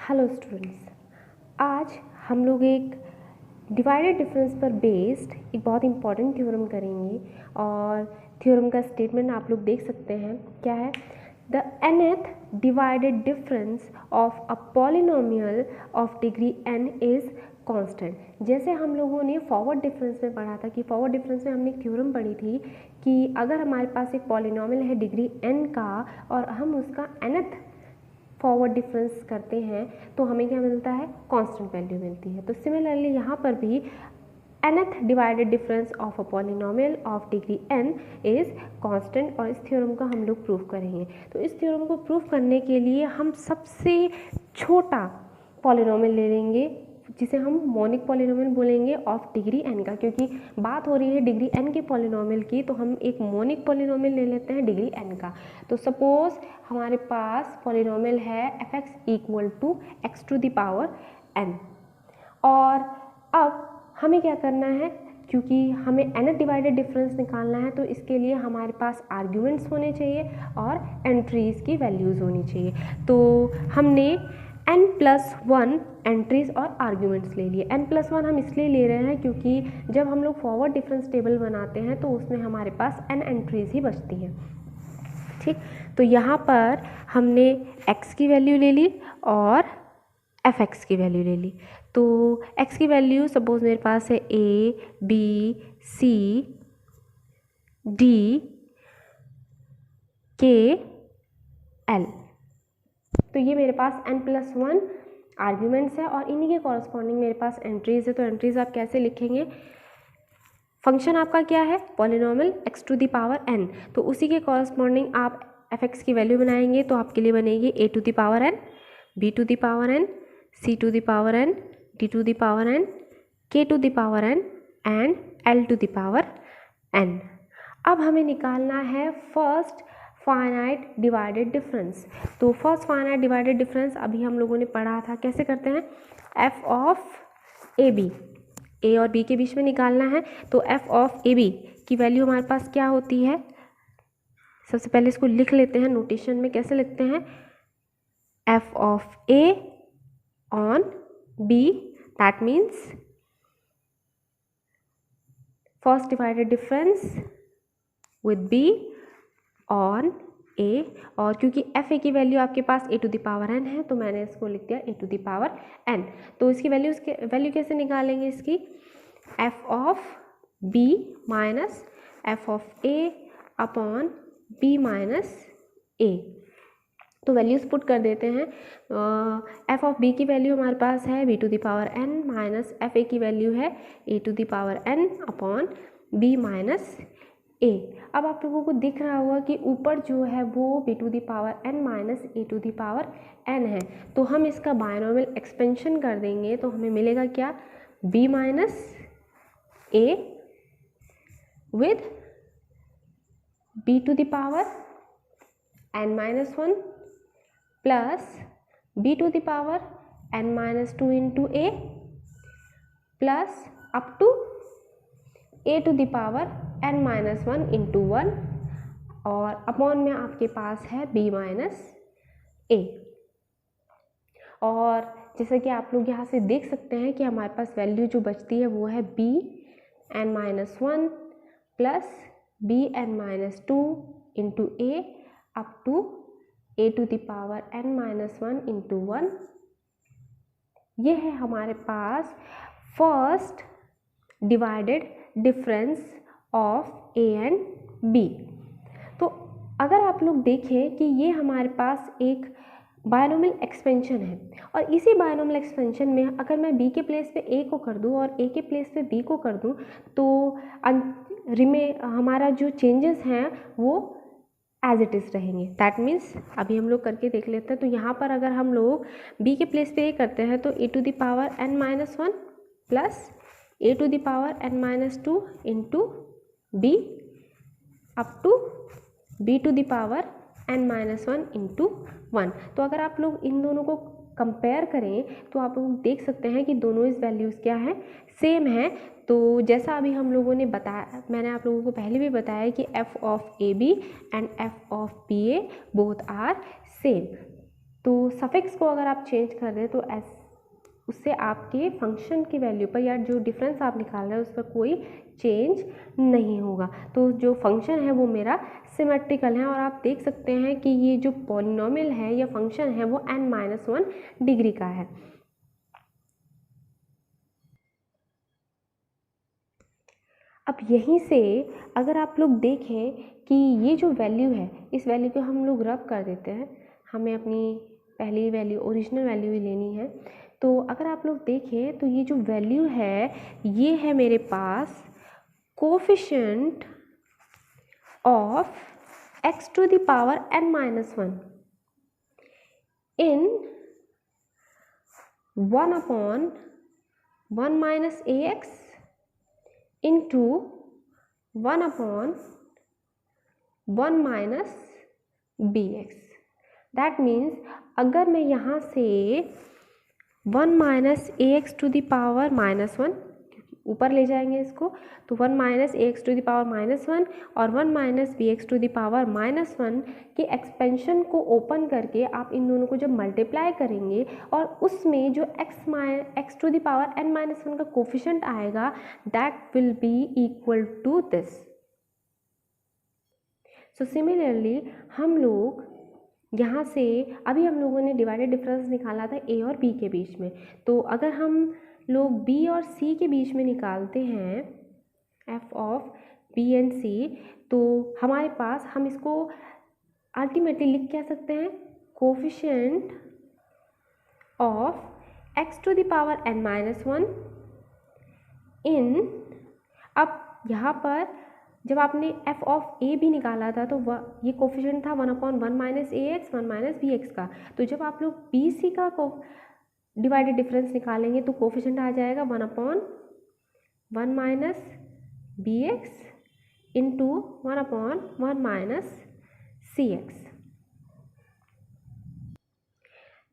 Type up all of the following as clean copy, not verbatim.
Hello students, आज हम लोग एक डिवाइडेड डिफरेंस पर बेस्ड एक बहुत इंपॉर्टेंट थ्योरम करेंगे और थ्योरम का स्टेटमेंट आप लोग देख सकते हैं। क्या है? The nth divided difference of a polynomial of degree n is constant. जैसे हम लोगों ने फॉरवर्ड डिफरेंस में पढ़ा था कि फॉरवर्ड डिफरेंस में हमने एक थ्योरम पढ़ी थी कि अगर हमारे पास एक पॉलिनोमियल है डिग्री n का और हम उसका nth फॉरवर्ड डिफरेंस करते हैं तो हमें क्या मिलता है? कांस्टेंट वैल्यू मिलती है। तो सिमिलरली यहाँ पर भी nth divided difference of a polynomial of degree n is constant और इस थ्योरम को हम लोग प्रूव करेंगे। तो इस थ्योरम को प्रूव करने के लिए हम सबसे छोटा पॉलिनोमियल ले लेंगे जिसे हम मोनिक पॉलिनोमियल बोलेंगे ऑफ डिग्री n का, क्योंकि बात हो रही है डिग्री n के पॉलिनोमियल की, तो हम एक मोनिक पॉलिनोमियल ले लेते हैं डिग्री n का। तो सपोज हमारे पास पॉलिनोमियल है f(x) equal to x to the power n। और अब हमें क्या करना है, क्योंकि हमें nth डिवाइडेड डिफरेंस निकालना है तो इसके लिए हमारे पास आर्ग्यूमेंट्स होने चाहिए और एंट्रीज़ की वैल्यूज़ होनी चाहिए। तो हमने n+1 एंट्रीज़ और आर्ग्यूमेंट्स ले लिए। n+1 हम इसलिए ले रहे हैं क्योंकि जब हम लोग फॉरवर्ड डिफरेंस टेबल बनाते हैं तो उसमें हमारे पास n एंट्रीज़ ही बचती हैं। ठीक, तो यहाँ पर हमने x की वैल्यू ले ली और f(x) की वैल्यू ले ली। तो x की वैल्यू सपोज मेरे पास है a, b, c, d, k, l। तो ये मेरे पास n+1 आर्ग्यूमेंट्स है और इन्हीं के कॉरस्पॉन्डिंग मेरे पास एंट्रीज़ है। तो एंट्रीज़ आप कैसे लिखेंगे? फंक्शन आपका क्या है? Polynomial x to the power n। तो उसी के कॉरस्पॉन्डिंग आप f(x) की वैल्यू बनाएंगे तो आपके लिए बनेगी a to the power n, b to the power n, c to the power n, d to the power n, k to the power n and l to the power n। अब हमें निकालना है first finite divided difference. तो first finite divided difference अभी हम लोगों ने पढ़ा था, कैसे करते हैं? f of a b, a और b के बीच में निकालना है। तो f ऑफ ए बी की वैल्यू हमारे पास क्या होती है? सबसे पहले इसको लिख लेते हैं नोटेशन में। कैसे लिखते हैं? f of a on b, that means first divided difference with b on a। और क्योंकि f a की वैल्यू आपके पास a to the power n है तो मैंने इसको लिख दिया a to the power n। तो इसकी वैल्यू कैसे निकालेंगे इसकी? f of b minus f of a upon b minus a। तो वैल्यूज पुट कर देते हैं। f ऑफ b की वैल्यू हमारे पास है b to the power n minus f a की वैल्यू है a to the power n upon b minus a। अब आप लोगों को दिख रहा होगा कि ऊपर जो है वो b to the power n minus a to the power n है। तो हम इसका बायनोमियल एक्सपेंशन कर देंगे तो हमें मिलेगा क्या? b minus a with b to the power n minus 1 plus b to the power n minus 2 into a plus up to a to the power n minus 1 into 1 और upon में आपके पास है b माइनस a। और जैसा कि आप लोग यहाँ से देख सकते हैं कि हमारे पास वैल्यू जो बचती है वो है b n minus 1 plus b n minus 2 into a up to a to the power n minus 1 into 1। ये है हमारे पास first divided difference of a and b। तो अगर आप लोग देखें कि ये हमारे पास एक बायनोमियल एक्सपेंशन है और इसी बायनोमियल एक्सपेंशन में अगर मैं b के प्लेस पे a को कर दूं और a के प्लेस पे b को कर दूं तो हमारा जो चेंजेस हैं वो एज इट इज़ रहेंगे। दैट मीन्स अभी हम लोग करके देख लेते हैं। तो यहाँ पर अगर हम लोग b के प्लेस पे a करते हैं तो a to the power n minus 1 plus a to the power n minus 2 into b up to b to the power n minus 1 into 1। तो अगर आप लोग इन दोनों को कंपेयर करें तो आप लोग देख सकते हैं कि दोनों इस वैल्यूज़ क्या है? सेम है। तो जैसा अभी हम लोगों ने बताया, मैंने आप लोगों को पहले भी बताया कि f of a b and f of b a both are same. तो सफिक्स को अगर आप चेंज कर दें तो उससे आपके फंक्शन की वैल्यू पर या जो डिफरेंस आप निकाल रहे हैं उस पर कोई चेंज नहीं होगा। तो जो फंक्शन है वो मेरा सिमेट्रिकल है और आप देख सकते हैं कि ये जो पॉलिनोमियल है या फंक्शन है वो n-1 डिग्री का है। अब यहीं से अगर आप लोग देखें कि ये जो वैल्यू है इस वैल्यू को हम लोग रब कर देते हैं, हमें अपनी पहली वैल्यू ओरिजिनल वैल्यू ही लेनी है। तो अगर आप लोग देखें तो ये जो वैल्यू है ये है मेरे पास coefficient of x to the power n-1 in 1/1 minus ax into 1/1 minus bx। That means अगर मैं यहाँ से 1 minus a x to the power -1, ऊपर ले जाएंगे इसको, तो 1 minus a x to the power -1 और 1 minus b x to the power -1 के एक्सपेंशन को ओपन करके आप इन दोनों को जब मल्टीप्लाई करेंगे और उसमें जो x to the power n-1 का कोफिशिएंट आएगा that will be equal to this. So similarly हम लोग यहाँ से अभी हम लोगों ने डिवाइडेड डिफरेंस निकाला था ए और बी के बीच में, तो अगर हम लोग बी और सी के बीच में निकालते हैं एफ ऑफ बी एंड सी, तो हमारे पास हम इसको अल्टीमेटली लिख क्या सकते हैं, coefficient of x to the power n-1 in, अब यहाँ पर जब आपने f ऑफ a भी निकाला था तो ये कोफिशिएंट था 1/1 minus a x 1 minus b x का, तो जब आप लोग बी सी का डिवाइडेड डिफरेंस निकालेंगे तो कोफिशिएंट आ जाएगा 1/1 minus b x into 1/1 minus c x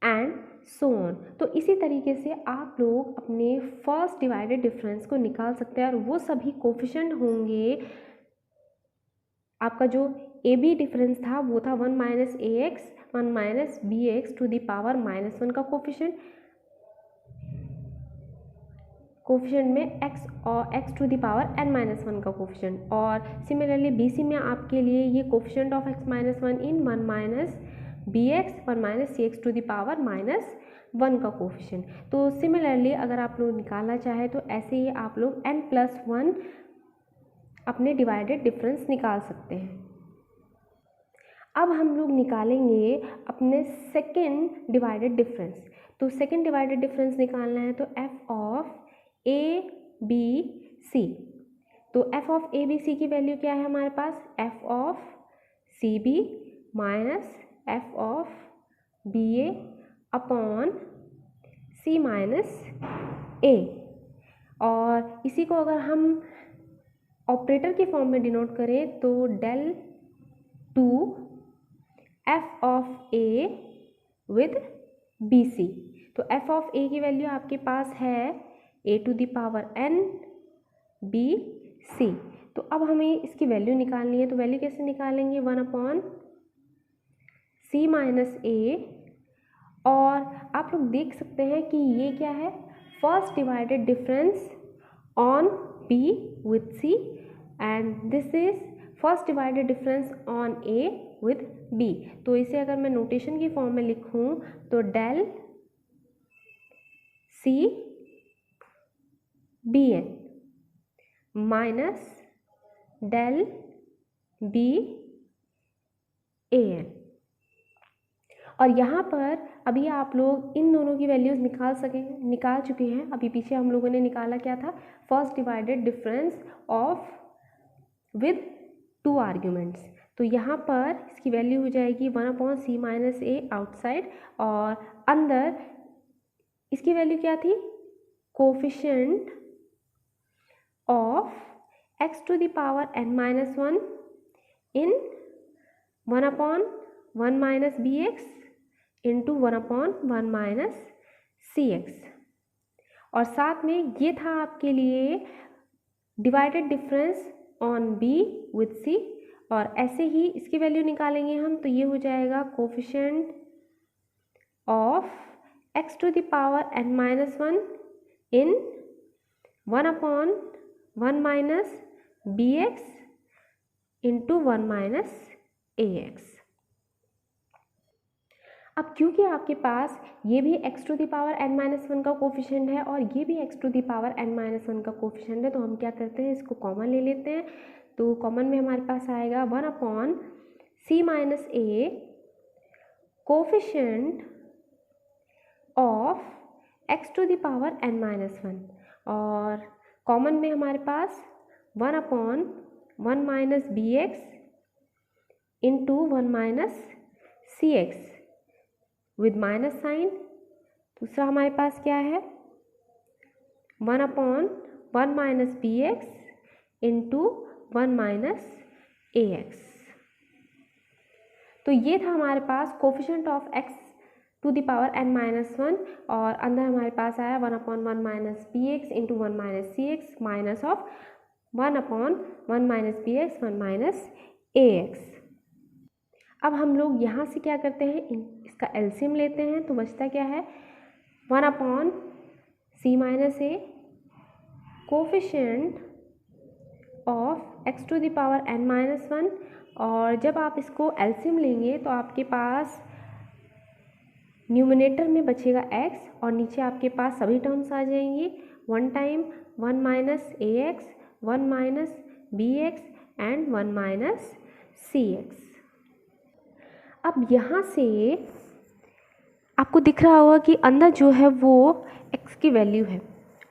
and so on. तो इसी तरीके से आप लोग अपने फर्स्ट डिवाइडेड डिफरेंस को निकाल सकते हैं और वो सभी कोफिशिएंट होंगे, आपका जो ए बी डिफरेंस था वो था 1 minus a x 1 minus b x to the power -1 का कोफिशिएंट में x और x to the power n-1 का कोफिशिएंट, और सिमिलरली बी सी में आपके लिए ये coefficient of x-1 in 1 minus b x 1 minus c x to the power -1 का कोफिशिएंट। तो सिमिलरली अगर आप लोग निकालना चाहें तो ऐसे ही आप लोग n+1 अपने डिवाइडेड डिफरेंस निकाल सकते हैं। अब हम लोग निकालेंगे अपने सेकेंड डिवाइडेड डिफरेंस। तो सेकेंड डिवाइडेड डिफरेंस निकालना है तो f of a b c, तो f of a b c की वैल्यू क्या है हमारे पास, f of c b minus f of b a upon c minus a, और इसी को अगर हम ऑपरेटर के फॉर्म में डिनोट करें तो del to f of a with b c. तो f ऑफ a की वैल्यू आपके पास है a to the power n b c। तो अब हमें इसकी वैल्यू निकालनी है, तो वैल्यू कैसे निकालेंगे, 1/c माइनस a, और आप लोग देख सकते हैं कि ये क्या है, first divided difference on b with c and this is first divided difference on a with b। तो इसे अगर मैं नोटेशन की फॉर्म में लिखूं तो del c bn minus del b an, और यहाँ पर अभी आप लोग इन दोनों की वैल्यूज़ निकाल चुके हैं। अभी पीछे हम लोगों ने निकाला क्या था, first divided difference of with 2 arguments. तो यहाँ पर इसकी वैल्यू हो जाएगी 1/c माइनस ए आउटसाइड, और अंदर इसकी वैल्यू क्या थी, coefficient of x to the power n-1 in 1/1 minus b x into 1/1 minus c x, और साथ में ये था आपके लिए divided difference on b with c, और ऐसे ही इसकी वैल्यू निकालेंगे हम तो ये हो जाएगा coefficient of x to the power n minus 1 in 1 upon 1 minus bx into 1 minus ax। अब क्योंकि आपके पास ये भी x to the power n minus 1 का कोफिशिएंट है और ये भी x to the power n minus 1 का कोफिशिएंट है, तो हम क्या करते हैं, इसको कॉमन ले लेते हैं। तो कॉमन में हमारे पास आएगा 1 upon c minus a coefficient of x to the power n minus 1, और कॉमन में हमारे पास 1 upon 1 minus b x into 1 minus c x with minus sign. दूसरा हमारे पास क्या है, 1 upon 1 minus b x into 1 minus a x. तो ये था हमारे पास coefficient of x to the power n minus 1, और अंदर हमारे पास आया 1 upon 1 minus b x into 1 minus c x minus of 1 upon 1 minus b x 1 minus a x. अब हम लोग यहाँ से क्या करते हैं, इसका एलसीएम लेते हैं, तो बचता क्या है, 1 upon c minus a coefficient of x to the power n minus 1, और जब आप इसको एलसीएम लेंगे तो आपके पास न्यूमरेटर में बचेगा x और नीचे आपके पास सभी टर्म्स आ जाएंगी, 1 time 1 minus a x 1 minus b x and 1 minus c x. अब यहाँ से आपको दिख रहा होगा कि अंदर जो है वो x की वैल्यू है,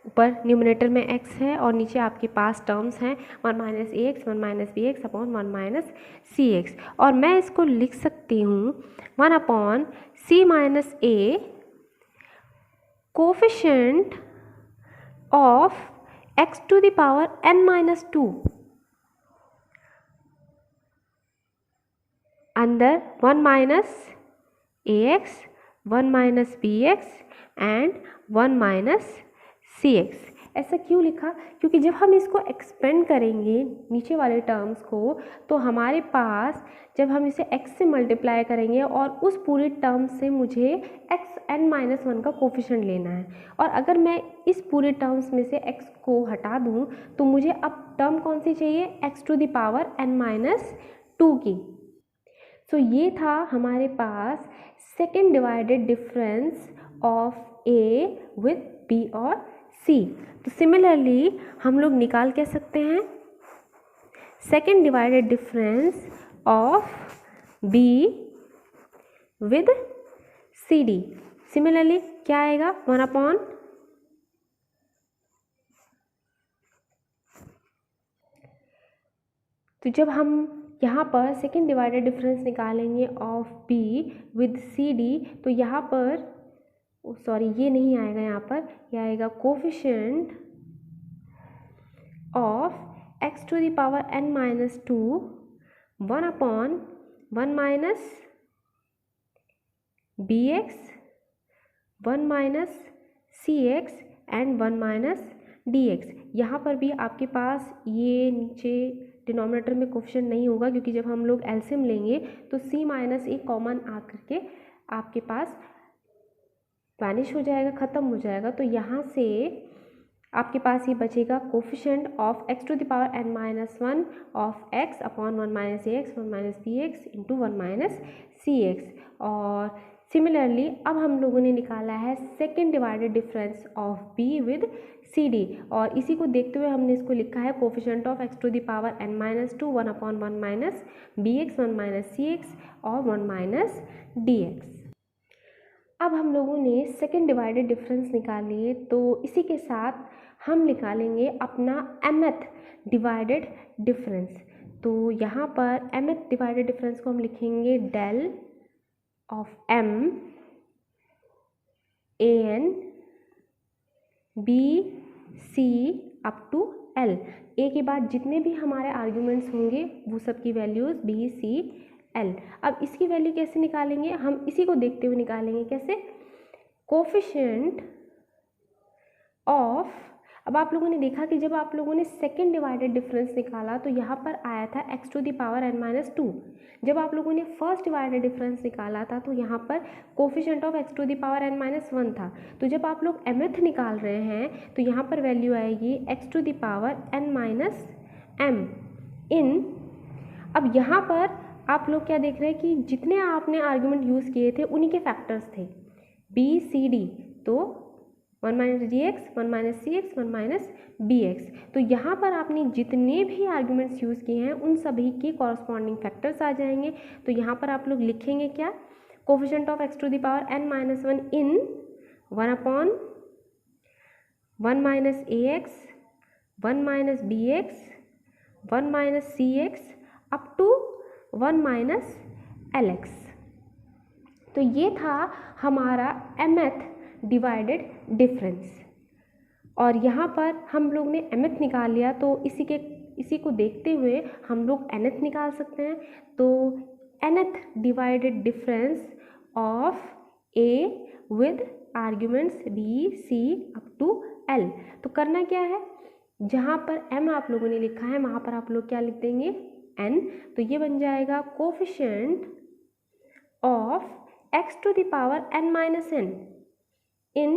ऊपर न्यूमरेटर में x है और नीचे आपके पास टर्म्स हैं 1 minus a x 1 minus b x upon 1 minus c x, और मैं इसको लिख सकती हूँ 1 upon c minus a coefficient of x to the power n minus 2 अंदर 1 minus a x 1 minus b x and 1 minus c x. ऐसा क्यों लिखा, क्योंकि जब हम इसको एक्सपेंड करेंगे नीचे वाले टर्म्स को, तो हमारे पास जब हम इसे x से मल्टीप्लाई करेंगे और उस पूरे टर्म से मुझे x n माइनस 1 का कोफिशिएंट लेना है, और अगर मैं इस पूरे टर्म्स में से x को हटा दूँ तो मुझे अब टर्म कौन सी चाहिए, x to the power n minus 2 की। तो ये था हमारे पास second divided difference of a with b और c। तो सिमिलरली हम लोग निकाल क्या सकते हैं, second divided difference of b with cd। Similarly क्या आएगा, 1 अपॉन तो जब हम यहाँ पर सेकेंड डिवाइडेड डिफरेंस निकालेंगे ऑफ b विद cd, तो यहाँ पर सॉरी ये नहीं आएगा, यहाँ पर यह आएगा coefficient of x to the power n minus 2 1 upon 1 minus b x 1 minus c x and 1 minus d x. यहाँ पर भी आपके पास ये नीचे डिनोमिनेटर में कोफिशिएंट नहीं होगा, क्योंकि जब हम लोग एलसीएम लेंगे तो c माइनस ए कॉमन आकर के आपके पास वैनिश हो जाएगा, ख़त्म हो जाएगा। तो यहाँ से आपके पास ये बचेगा coefficient of x to the power n minus 1 of x upon 1 minus a x 1 minus b x into 1 minus c x. और सिमिलरली अब हम लोगों ने निकाला है second divided difference of b with cd, और इसी को देखते हुए हमने इसको लिखा है coefficient of x to the power n minus 2 1 upon 1 minus b x 1 minus c x और 1 माइनस डी एक्स। अब हम लोगों ने सेकेंड डिवाइडेड डिफरेंस निकाल लिए, तो इसी के साथ हम निकालेंगे अपना mth डिवाइडेड डिफरेंस। तो यहाँ पर mth डिवाइडेड डिफरेंस को हम लिखेंगे del of m a n b c up to l। a के बाद जितने भी हमारे आर्ग्यूमेंट्स होंगे वो सब की वैल्यूज़ b c l। अब इसकी वैल्यू कैसे निकालेंगे, हम इसी को देखते हुए निकालेंगे। कैसे, कोफिशिएंट ऑफ, अब आप लोगों ने देखा कि जब आप लोगों ने सेकेंड डिवाइडेड डिफरेंस निकाला तो यहाँ पर आया था x to the power n-2। जब आप लोगों ने फर्स्ट डिवाइडेड डिफरेंस निकाला था तो यहाँ पर coefficient of x to the power n-1 था। तो जब आप लोग mth निकाल रहे हैं तो यहाँ पर वैल्यू आएगी x to the power n-m in. अब यहाँ पर आप लोग क्या देख रहे हैं कि जितने आपने आर्ग्यूमेंट यूज़ किए थे उन्हीं के फैक्टर्स थे b c d, तो 1 minus d x, 1 minus c x, 1 minus b x. तो यहाँ पर आपने जितने भी आर्ग्यूमेंट्स यूज़ किए हैं उन सभी के कॉरस्पॉन्डिंग फैक्टर्स आ जाएंगे। तो यहाँ पर आप लोग लिखेंगे क्या, coefficient of x to the power n-1 in 1 upon 1 minus a x, 1 minus b x, 1 minus c x up to 1 minus l x. तो ये था हमारा mth डिवाइडेड डिफरेंस। और यहाँ पर हम लोग ने mth निकाल लिया, तो इसी को देखते हुए हम लोग nth निकाल सकते हैं। तो nth divided difference of a with arguments b c up to l। तो करना क्या है, जहाँ पर m आप लोगों ने लिखा है वहाँ पर आप लोग क्या लिख देंगे, n। तो ये बन जाएगा coefficient of x to the power n-n in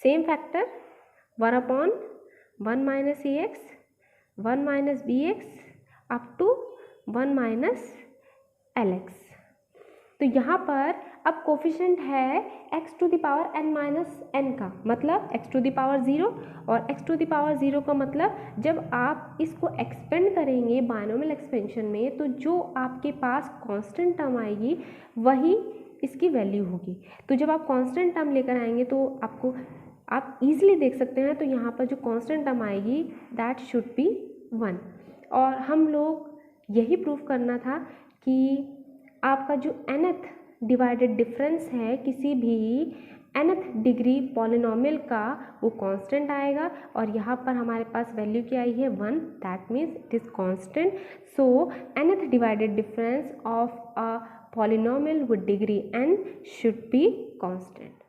same factor 1 upon 1 minus a x, 1 minus b x up to 1 minus l x. तो यहाँ पर अब कोफिशिएंट है x to the power n-n का, मतलब x टू द पावर 0, और x to the power 0 का मतलब जब आप इसको एक्सपेंड करेंगे बायनोमियल एक्सपेंशन में तो जो आपके पास कांस्टेंट टर्म आएगी वही इसकी वैल्यू होगी। तो जब आप कांस्टेंट टर्म लेकर आएंगे तो आप इजीली देख सकते हैं, तो यहाँ पर जो कांस्टेंट टर्म आएगी दैट शुड बी 1। और हम लोग यही प्रूव करना था कि आपका जो nth डिवाइडेड डिफरेंस है किसी भी nth डिग्री पॉलिनोमियल का वो कांस्टेंट आएगा। और यहाँ पर हमारे पास वैल्यू क्या आई है, 1, that means it is constant. So nth divided difference of a polynomial with degree n should be constant.